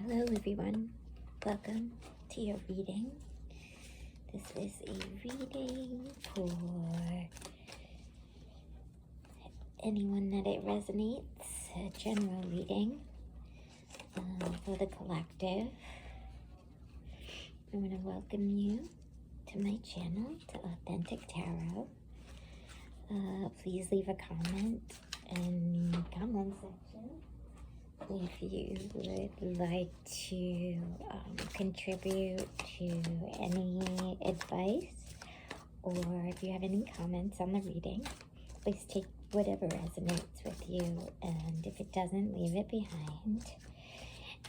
Hello everyone, welcome to your reading. This is a reading for anyone that it resonates, a general reading for the collective. I want to welcome you to my channel, to Authentic Tarot. Please leave a comment in the comment section if you would like to contribute to any advice, or if you have any comments on the reading. Please take whatever resonates with you, and if it doesn't, leave it behind,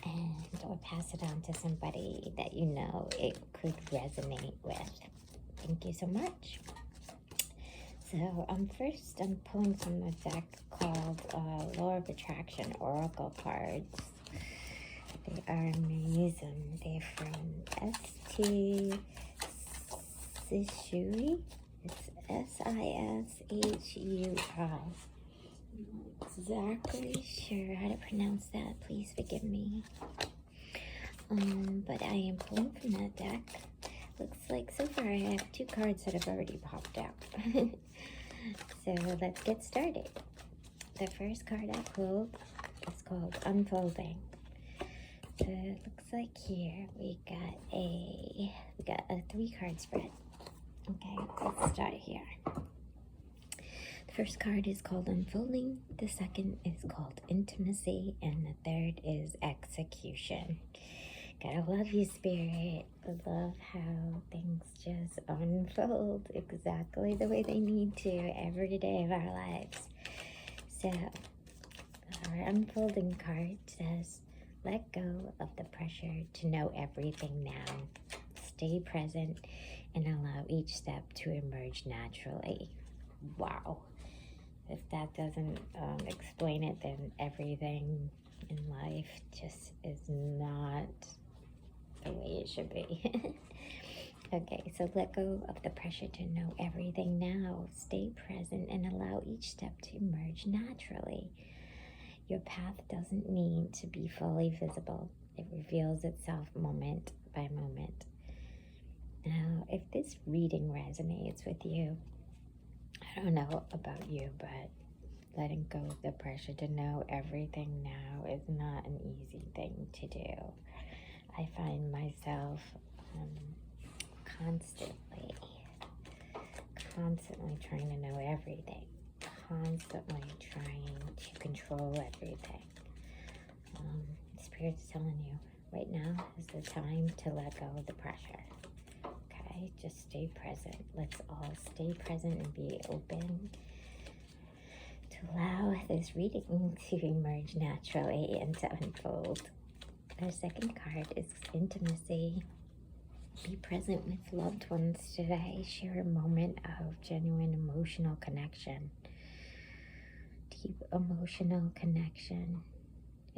and or pass it on to somebody that you know it could resonate with. Thank you so much. So first I'm pulling from a deck called Law of Attraction Oracle cards. They are amazing. They're from St. Sishui. It's Sishur. I'm not exactly sure how to pronounce that. Please forgive me. But I am pulling from that deck. Looks like so far I have 2 cards that have already popped out. So let's get started. The first card I pulled is called Unfolding. So it looks like here we got a 3-card spread. Okay, let's start here. The first card is called Unfolding, the second is called Intimacy, and the third is Execution. Gotta love you, Spirit. I love how things just unfold exactly the way they need to every day of our lives. So, our unfolding card says, let go of the pressure to know everything now. Stay present and allow each step to emerge naturally. Wow. If that doesn't explain it, then everything in life just is not the way it should be. Okay, so let go of the pressure to know everything now. Stay present and allow each step to emerge naturally. Your path doesn't need to be fully visible. It reveals itself moment by moment. Now, if this reading resonates with you, I don't know about you, but letting go of the pressure to know everything now is not an easy thing to do. I find myself constantly trying to know everything, constantly trying to control everything. Spirit's telling you right now is the time to let go of the pressure. Okay, just stay present. Let's all stay present and be open to allow this reading to emerge naturally and to unfold. Our second card is Intimacy. Be present with loved ones today. Share a moment of genuine emotional connection. Deep emotional connection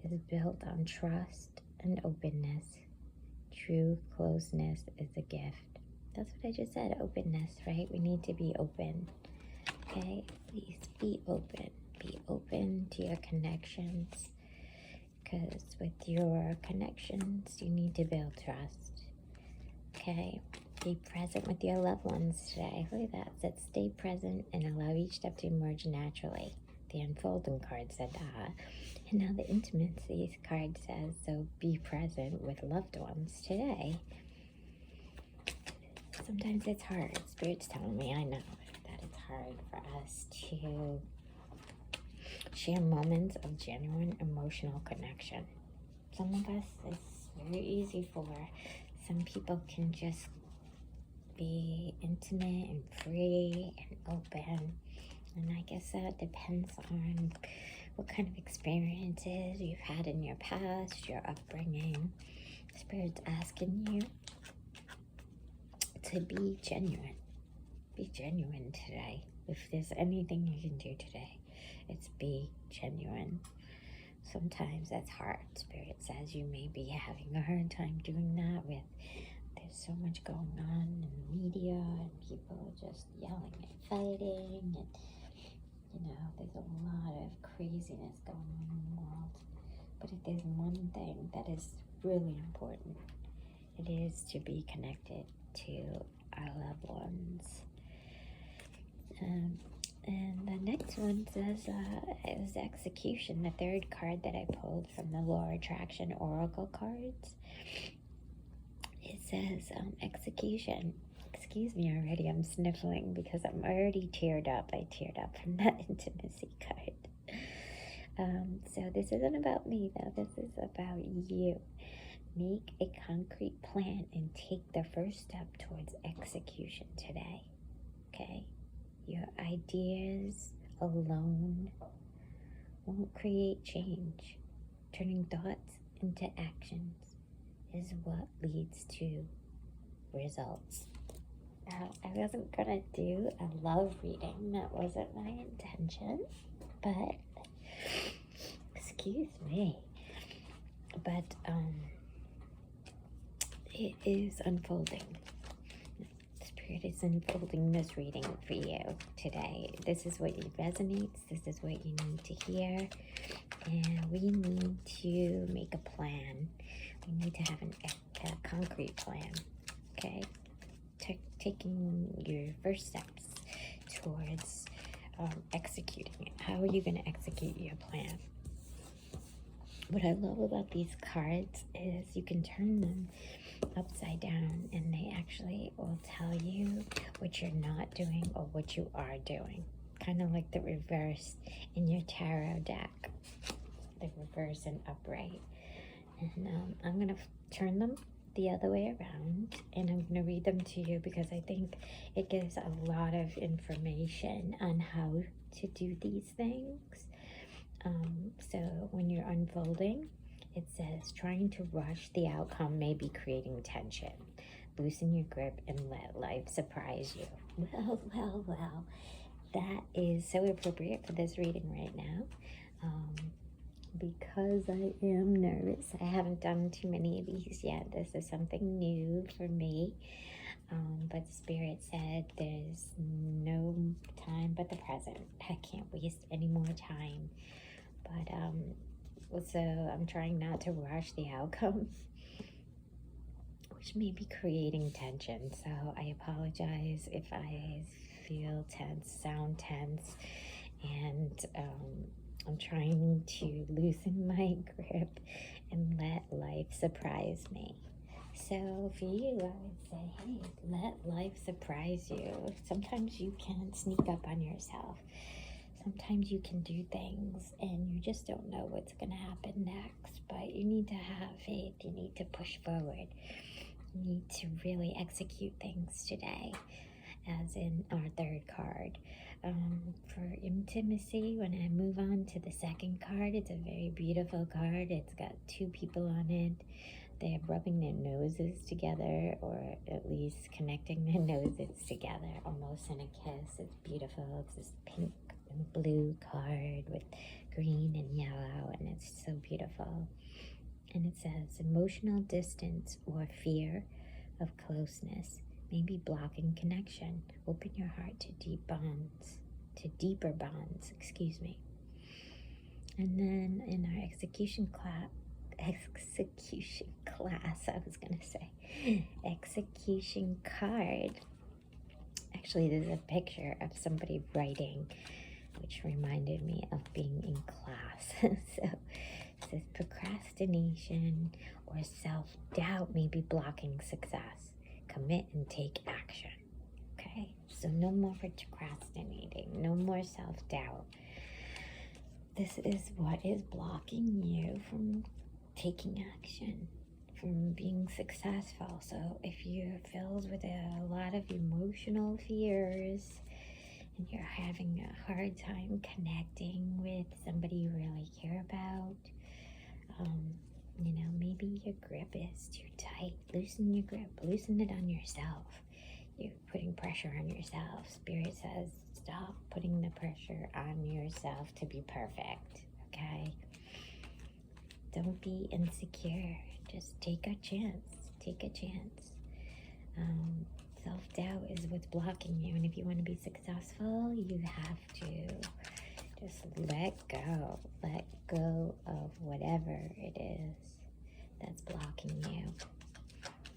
is built on trust and openness. True closeness is a gift. That's what I just said, openness, right? We need to be open. Okay, please be open. Be open to your connections, because with your connections, you need to build trust. Okay, be present with your loved ones today. Look at that. It said stay present and allow each step to emerge naturally. The unfolding card said that. And now the intimacy card says, so be present with loved ones today. Sometimes it's hard. Spirit's telling me, I know that it's hard for us to share moments of genuine emotional connection. Some of us, it's very easy for. Some people can just be intimate and free and open. And I guess that depends on what kind of experiences you've had in your past, your upbringing. Spirit's asking you to be genuine. Be genuine today. If there's anything you can do today, it's be genuine. Sometimes that's hard. Spirit says you may be having a hard time doing that with, there's so much going on in the media and people just yelling and fighting, and there's a lot of craziness going on in the world. But if there's one thing that is really important it is to be connected to our loved ones. And the next one says, it was execution, the third card that I pulled from the Law of Attraction Oracle cards. It says, execution. Excuse me already, I'm sniffling because I'm already teared up. I teared up from that intimacy card. So this isn't about me though, this is about you. Make a concrete plan and take the first step towards execution today, okay? Your ideas alone won't create change. Turning thoughts into actions is what leads to results. I wasn't gonna do a love reading, that wasn't my intention, but excuse me. But it is unfolding. Spirit is unfolding this reading for you today. This is what resonates, this is what you need to hear, and we need to make a plan. We need to have a concrete plan, okay? Taking your first steps towards executing it. How are you going to execute your plan? What I love about these cards is you can turn them upside down and they actually will tell you what you're not doing or what you are doing. Kind of like the reverse in your tarot deck. The reverse and upright. And I'm going to turn them the other way around and I'm going to read them to you because I think it gives a lot of information on how to do these things. So when you're unfolding, it says trying to rush the outcome may be creating tension. Loosen your grip and let life surprise you. Well, that is so appropriate for this reading right now. Because I am nervous. I haven't done too many of these yet. This is something new for me. But Spirit said there's no time but the present. I can't waste any more time. But so I'm trying not to rush the outcome, which may be creating tension. So I apologize if I feel tense, sound tense, and I'm trying to loosen my grip and let life surprise me. So for you, I would say, hey, let life surprise you. Sometimes you can sneak up on yourself. Sometimes you can do things and you just don't know what's going to happen next. But you need to have faith. You need to push forward. You need to really execute things today, as in our third card. For intimacy, when I move on to the second card, it's a very beautiful card. It's got two people on it. They're rubbing their noses together, or at least connecting their noses together, almost in a kiss. It's beautiful. It's this pink and blue card with green and yellow, and it's so beautiful. And it says, emotional distance or fear of closeness may be blocking connection. Open your heart to deeper bonds, excuse me. And then in our execution class, execution card, actually there's a picture of somebody writing, which reminded me of being in class. So it says procrastination or self-doubt may be blocking success. Commit and take action. Okay, so no more procrastinating, no more self-doubt. This is what is blocking you from taking action, from being successful. So if you're filled with a lot of emotional fears and you're having a hard time connecting with somebody you really care about, maybe your grip is too tight. Loosen your grip, loosen it on yourself. You're putting pressure on yourself. Spirit says, stop putting the pressure on yourself to be perfect, okay? Don't be insecure. Just take a chance. Take a chance. Self-doubt is what's blocking you. And if you want to be successful, you have to just let go. Let go of whatever it is that's blocking you.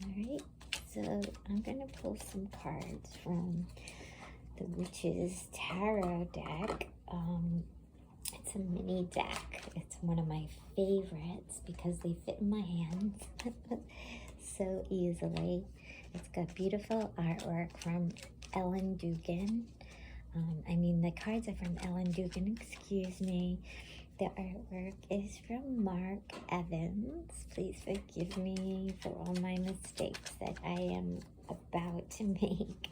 Alright, so I'm gonna pull some cards from the Witch's Tarot deck. It's a mini deck. It's one of my favorites because they fit in my hands so easily. It's got beautiful artwork from Ellen Dugan. The cards are from Ellen Dugan, excuse me. The artwork is from Mark Evans. Please forgive me for all my mistakes that I am about to make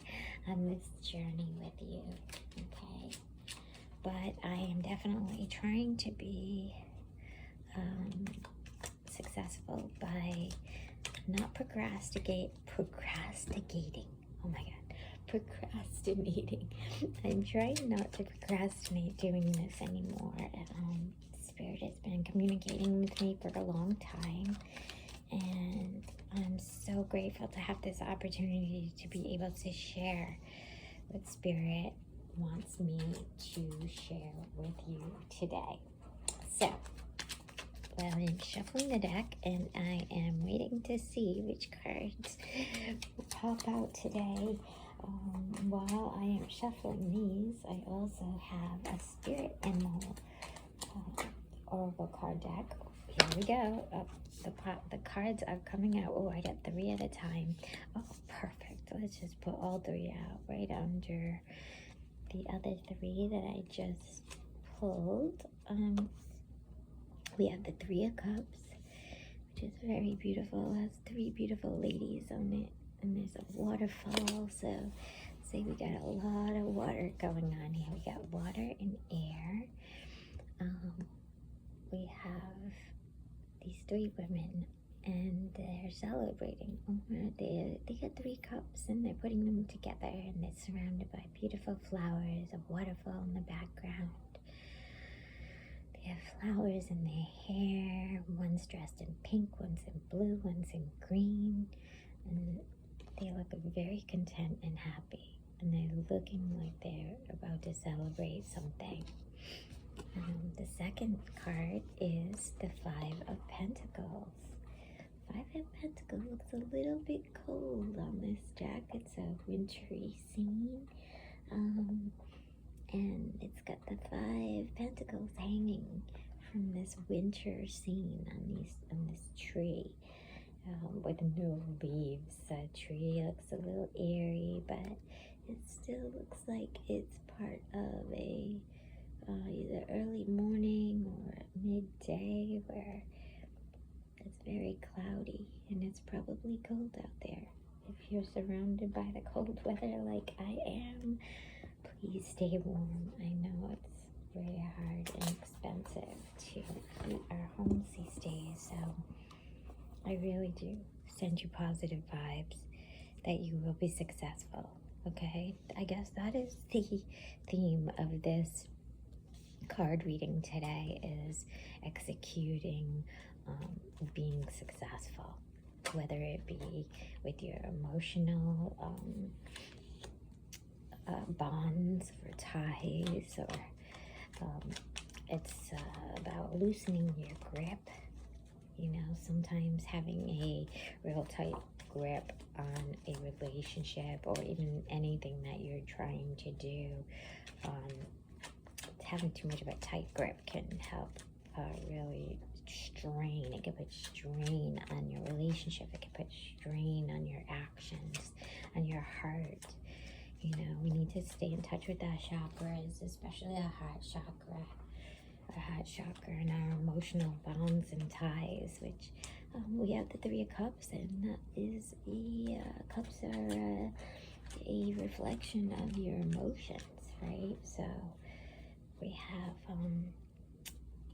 on this journey with you, okay? But I am definitely trying to be successful by not procrastinating. Oh my God, procrastinating. I'm trying not to procrastinate doing this anymore. Spirit has been communicating with me for a long time, and I'm so grateful to have this opportunity to be able to share what Spirit wants me to share with you today. So, I'm shuffling the deck, and I am waiting to see which cards will pop out today. While I am shuffling these, I also have a Spirit Animal Oracle card deck. Here we go. The cards are coming out. Oh, I got 3 at a time. Oh, perfect. Let's just put all 3 out right under the other 3 that I just pulled. We have the 3 of Cups, which is very beautiful. It has 3 beautiful ladies on it, and there's a waterfall. So, see, we got a lot of water going on here. We got water and air. We have these 3 women, and they're celebrating. They got 3 cups, and they're putting them together, and they're surrounded by beautiful flowers, a waterfall in the background. They have flowers in their hair. One's dressed in pink, one's in blue, one's in green, and they look very content and happy, and they're looking like they're about to celebrate something. The second card is the 5 of Pentacles. 5 of Pentacles looks a little bit cold on this deck. It's a wintry scene. And it's got the 5 pentacles hanging from this winter scene on this tree with no leaves. The tree looks a little airy, but it still looks like it's part of a either early morning or midday where it's very cloudy, and it's probably cold out there. If you're surrounded by the cold weather like I am, please stay warm. I know it's very hard and expensive to heat our homes these days, so I really do send you positive vibes that you will be successful, okay? I guess that is the theme of this card reading today, is executing, being successful, whether it be with your emotional bonds or ties, or it's about loosening your grip. Sometimes having a real tight grip on a relationship or even anything that you're trying to do, having too much of a tight grip can help really strain. It can put strain on your relationship. It can put strain on your actions, on your heart. We need to stay in touch with our chakras, especially our heart chakra. Our heart chakra and our emotional bonds and ties, which we have the 3 of Cups, and that is cups are a reflection of your emotions, right? So we have,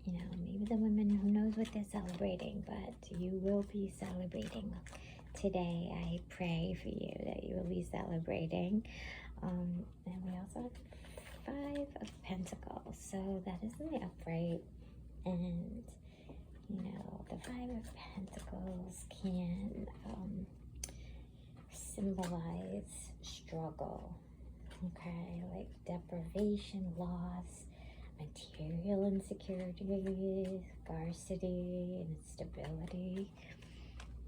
maybe the women, who knows what they're celebrating, but you will be celebrating today. I pray for you that you will be celebrating. And we also have 5 of Pentacles, so that is in the upright, and the 5 of Pentacles can symbolize struggle, okay, like deprivation, loss, material insecurity, scarcity, instability.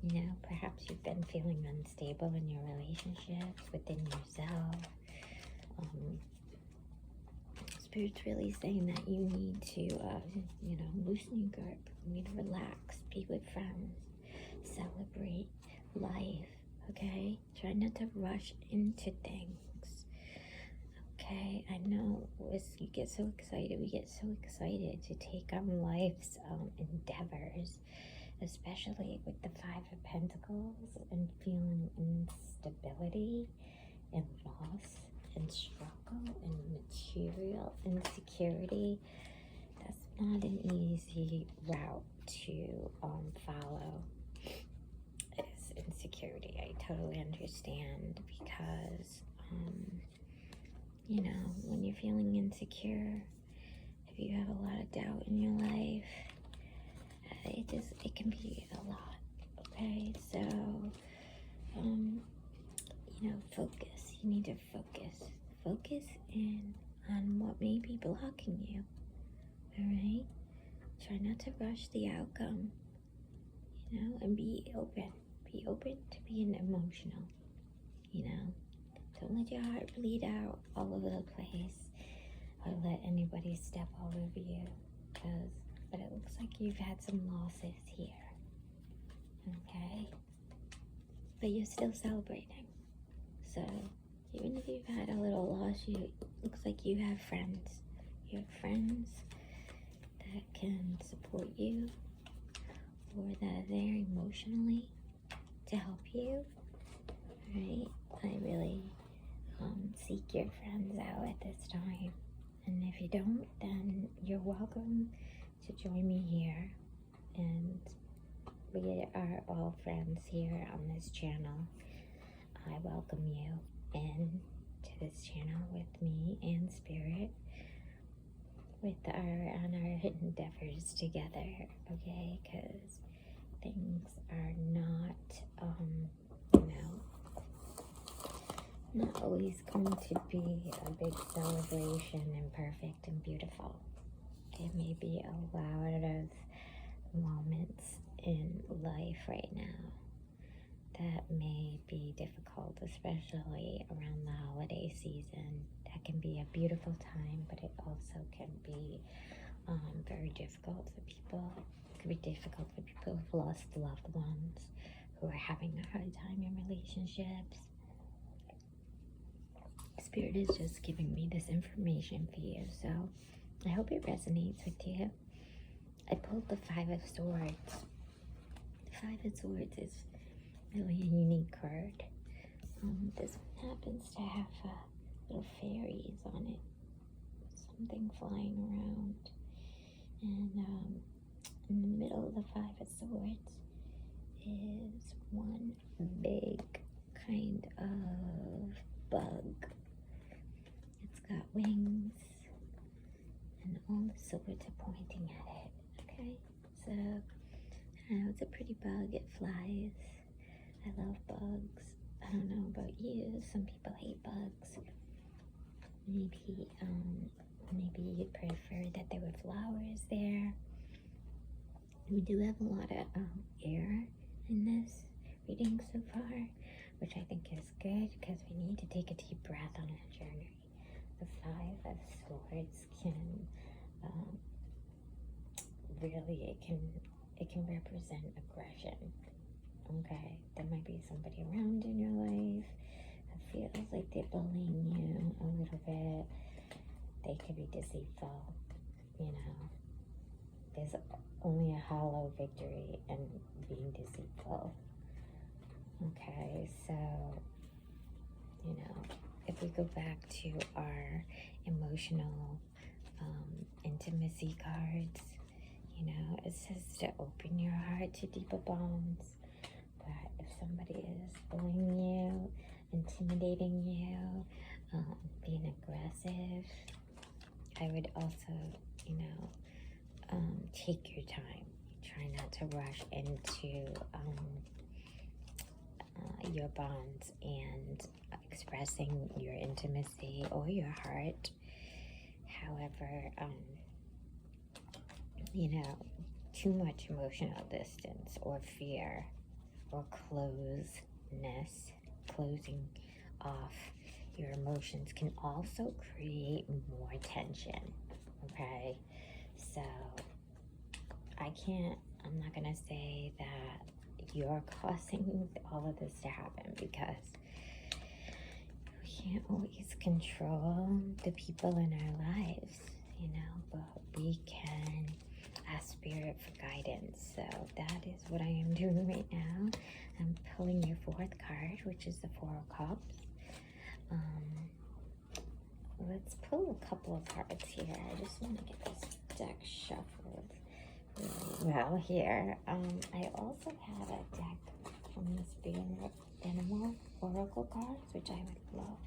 You know, perhaps you've been feeling unstable in your relationships within yourself. Spirit's really saying that you need to, you know, loosen your grip. You need to relax, be with friends, celebrate life, okay? Try not to rush into things, okay? I know you get so excited, we get so excited to take on life's endeavors, especially with the Five of Pentacles and feeling instability and loss and struggle and material insecurity. That's not an easy route to follow. Is insecurity. I totally understand, because you know, when you're feeling insecure, if you have a lot of doubt in your life, it can be a lot. Okay, so you know, focus. You need to focus in on what may be blocking you. All right, try not to rush the outcome, you know, and be open to being emotional. You know, don't let your heart bleed out all over the place, or let anybody step all over you, but it looks like you've had some losses here. Okay, but you're still celebrating. So even if you've had a little loss, looks like you have friends. You have friends that can support you, or that are there emotionally to help you. Right? I really seek your friends out at this time. And if you don't, then you're welcome to join me here. And we are all friends here on this channel. I welcome you in to this channel with me and Spirit, with our endeavors together, okay? Because things are not, you know, not always going to be a big celebration and perfect and beautiful. There may be a lot of moments in life right now that may be difficult, especially around the holiday season. That can be a beautiful time, but it also can be very difficult for people. It can be difficult for people who've lost loved ones, who are having a hard time in relationships. Spirit is just giving me this information for you, so I hope it resonates with you. I pulled the Five of Swords. The Five of Swords is really a unique card. This one happens to have little fairies on it, something flying around, and in the middle of the Five of Swords is one big kind of bug. It's got wings, and all the swords are pointing at it. Okay, so I know it's a pretty bug. It flies. I love bugs. I don't know about you. Some people hate bugs. Maybe you'd prefer that there were flowers there. We do have a lot of air in this reading so far, which I think is good, because we need to take a deep breath on a journey. The Five of Swords can really, it can represent aggression. Okay, there might be somebody around in your life that feels like they're bullying you a little bit. They could be deceitful, you know. There's only a hollow victory in being deceitful. Okay, so, you know, if we go back to our emotional intimacy cards, you know, it says to open your heart to deeper bonds. But if somebody is bullying you, intimidating you, being aggressive, I would also, you know, take your time. Try not to rush into your bonds and expressing your intimacy or your heart. However, you know, too much emotional distance or fear or closeness, closing off your emotions can also create more tension, okay? So I'm not gonna say that you're causing all of this to happen, because we can't always control the people in our lives, you know, but we can ask Spirit for guidance. So that is what I am doing right now. I'm pulling your fourth card, which is the Four of Cups. Let's pull a couple of cards here. I just want to get this deck shuffled really well here. I also have a deck from the Spirit Animal Oracle cards, which I would love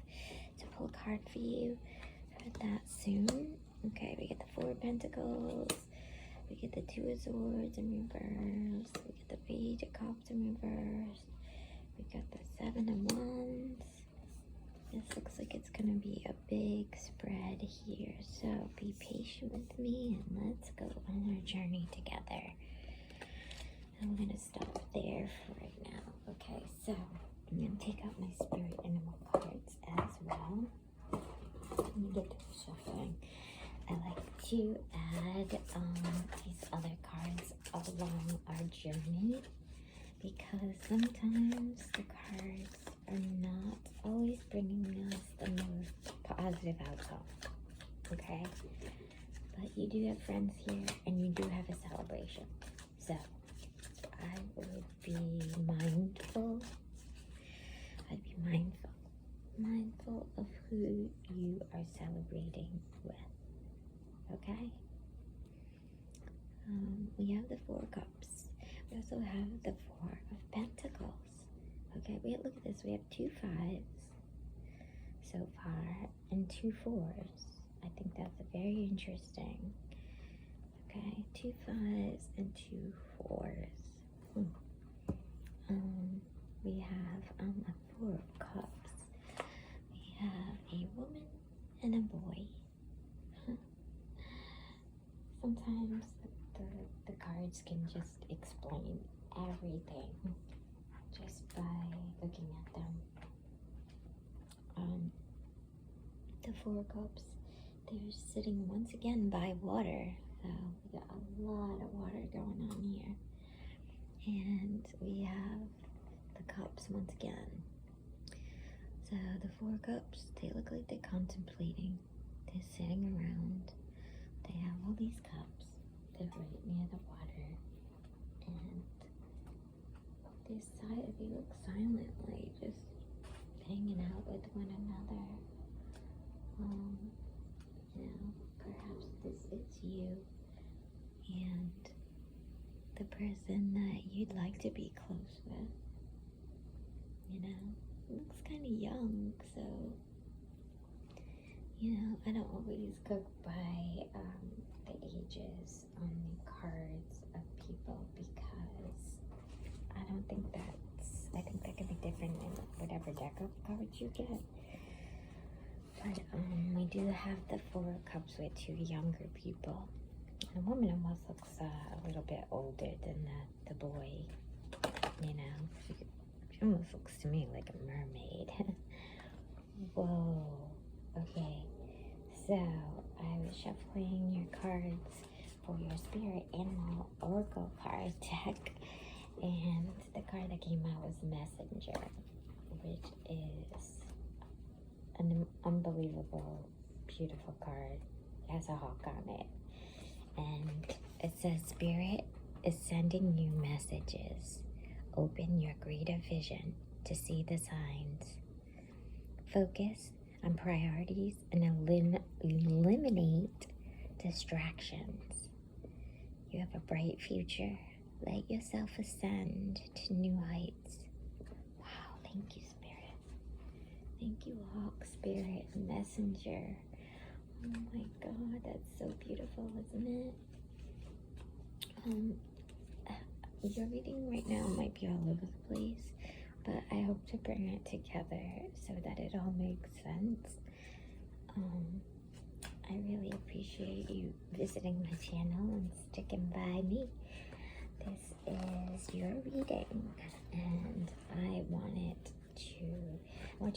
to pull a card for you for that soon. Okay, we get the Four of Pentacles, we get the Two of Swords in reverse, we get the Page of Cups in reverse, we got the Seven of Wands. This looks like it's gonna be a big spread here, so be patient with me and let's go on our journey together. I'm gonna stop there for right now. Okay, so I'm gonna take out my Spirit Animal cards as well. Let me get to shuffling. I like to add these other cards along our journey, because sometimes the cards are not always bringing us the most positive outcome, okay? But you do have friends here, and you do have a celebration. So I would be mindful. I'd be mindful of who you are celebrating with, okay? We have the Four of Cups. We also have the Four of Pentacles. Okay, look at this. We have 2 5s so far and 2 4s. I think that's very interesting. Okay, 2 5s and 2 4s. We have a Four of Cups. We have a woman and a boy. Sometimes the cards can just explain everything just by looking at them. The Four of Cups, they're sitting once again by water. So we got a lot of water going on here. And we have the cups once again. So the Four of Cups, they look like they're contemplating. They're sitting around. They have all these cups. They're right near the water. And they look silently, just hanging out with one another. You know, perhaps this is you and the person that you'd like to be close with. You know, looks kind of young, so, you know, I don't always go by the ages on the cards of people, because I think that can be different in whatever deck of cards you get. But we do have the Four of Cups with 2 younger people. The woman almost looks a little bit older than the boy. You know, she almost looks to me like a mermaid. Whoa. Okay, so I was shuffling your cards for your Spirit Animal Oracle card deck, and the card that came out was Messenger, which is an unbelievable, beautiful card. It has a hawk on it, and it says, Spirit is sending you messages. Open your greater vision to see the signs. Focus on priorities and eliminate distractions. You have a bright future. Let yourself ascend to new heights. Wow, thank you, Spirit. Thank you, Hawk, Spirit, Messenger. Oh my God, that's so beautiful, isn't it? Your reading right now might be all over the place, but I hope to bring it together so that it all makes sense. I really appreciate you visiting my channel and sticking by me. This is is your reading, and I want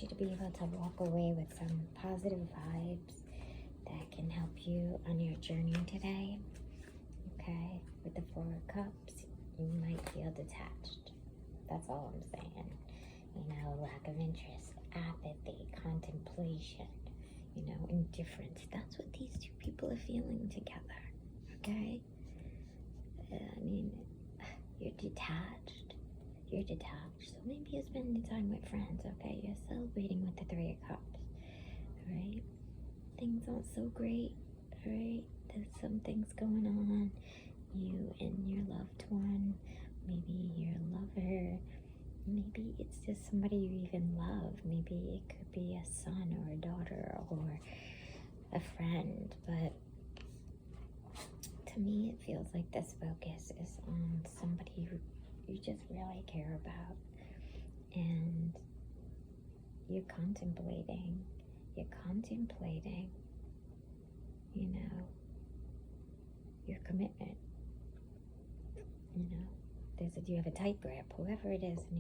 you to be able to walk away with some positive vibes that can help you on your journey today. Okay, with the Four of Cups, you might feel detached. That's all I'm saying. You know, lack of interest, apathy, contemplation, you know, indifference. That's what these two people are feeling together. Okay? I mean, you're detached. You're detached. So maybe you're spending time with friends, okay? You're celebrating with the Three of Cups, alright? Things aren't so great, alright? There's some things going on. You and your loved one, maybe your lover, maybe it's just somebody you even love. Maybe it could be a son or a daughter or a friend, but to me it feels like this focus is on somebody who you just really care about, and you're contemplating, you know, your commitment. You know, you have a tight grip, whoever it is in